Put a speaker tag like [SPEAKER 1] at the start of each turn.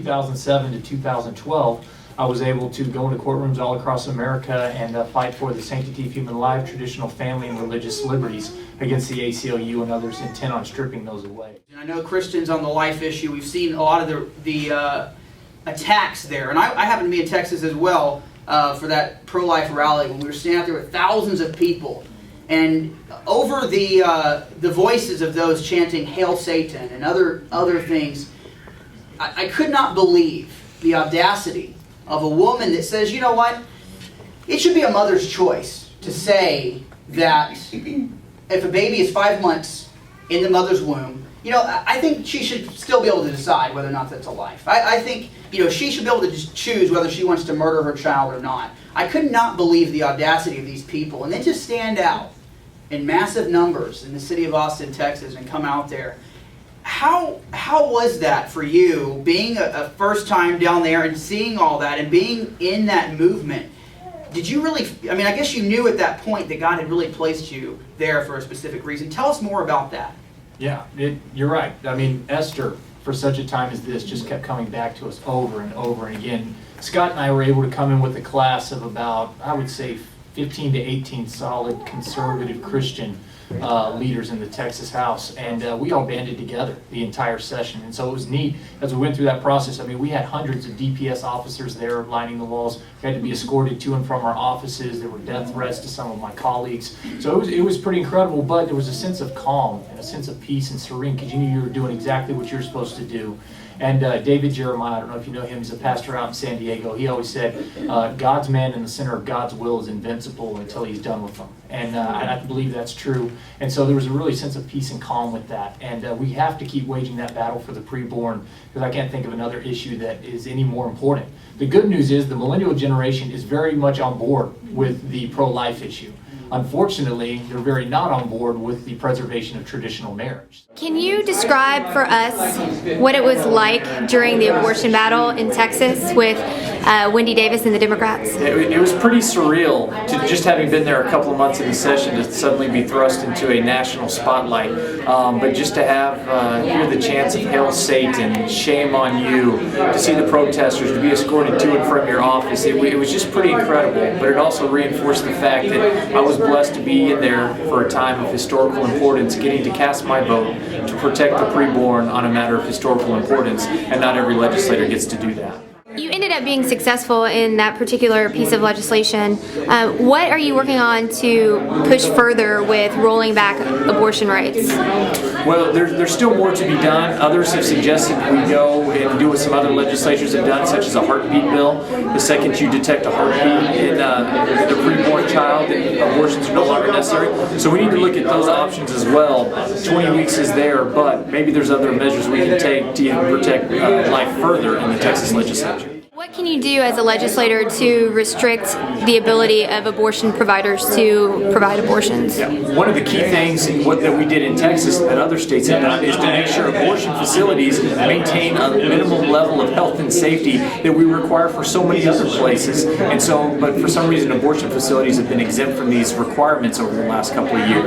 [SPEAKER 1] 2007 to 2012, I was able to go into courtrooms all across America and fight for the sanctity of human life, traditional family, and religious liberties against the ACLU and others intent on stripping those away.
[SPEAKER 2] And I know Christians on the life issue, we've seen a lot of the attacks there. And I happen to be in Texas as well for that pro-life rally when we were standing out there with thousands of people. And over the voices of those chanting "Hail Satan" and other things, I could not believe the audacity of a woman that says, you know what, it should be a mother's choice to say that if a baby is 5 months in the mother's womb, you know, I think she should still be able to decide whether or not that's a life. I think, you know, she should be able to just choose whether she wants to murder her child or not. I could not believe the audacity of these people. And then to stand out in massive numbers in the city of Austin, Texas, and come out there. How was that for you, being a first time down there and seeing all that and being in that movement? Did you really, I mean, I guess you knew at that point that God had really placed you there for a specific reason. Tell us more about that.
[SPEAKER 1] Yeah, you're right. I mean, Esther, for such a time as this, just kept coming back to us over and over and again. Scott and I were able to come in with a class of about, I would say, 15 to 18 solid conservative Christian leaders in the Texas House, and we all banded together the entire session. And so it was neat as we went through that process. I mean, we had hundreds of DPS officers there lining the walls. We had to be escorted to and from our offices. There were death threats to some of my colleagues. So it was pretty incredible, but there was a sense of calm and a sense of peace and serene because you knew you were doing exactly what you're supposed to do. And David Jeremiah, I don't know if you know him, he's a pastor out in San Diego. He always said, God's man in the center of God's will is invincible until he's done with them. And I believe that's true. And so there was a really sense of peace and calm with that. And we have to keep waging that battle for the preborn, because I can't think of another issue that is any more important. The good news is the millennial generation is very much on board with the pro-life issue. Unfortunately, they're very not on board with the preservation of traditional marriage.
[SPEAKER 3] Can you describe for us what it was like during the abortion battle in Texas with Wendy Davis and the Democrats?
[SPEAKER 4] It was pretty surreal to just having been there a couple of months in the session to suddenly be thrust into a national spotlight. But just to have hear the chants of "Hail Satan," "Shame on you," to see the protesters, to be escorted to and from your office, it was just pretty incredible. But it also reinforced the fact that I was blessed to be in there for a time of historical importance, getting to cast my vote to protect the preborn on a matter of historical importance, and not every legislator gets to do that.
[SPEAKER 3] You ended up being successful in that particular piece of legislation. What are you working on to push further with rolling back abortion rights?
[SPEAKER 4] Well, there's still more to be done. Others have suggested we go and do what some other legislatures have done, such as a heartbeat bill. The second you detect a heartbeat in the preborn child, abortions are no longer necessary. So we need to look at those options as well. 20 weeks is there, but maybe there's other measures we can take to even protect life further in the Texas legislature.
[SPEAKER 3] What can you do as a legislator to restrict the ability of abortion providers to provide abortions?
[SPEAKER 4] Yeah. One of the key things that we did in Texas that other states have done is to make sure abortion facilities maintain a minimum level of health and safety that we require for so many other places. And so, but for some reason, abortion facilities have been exempt from these requirements over the last couple of years.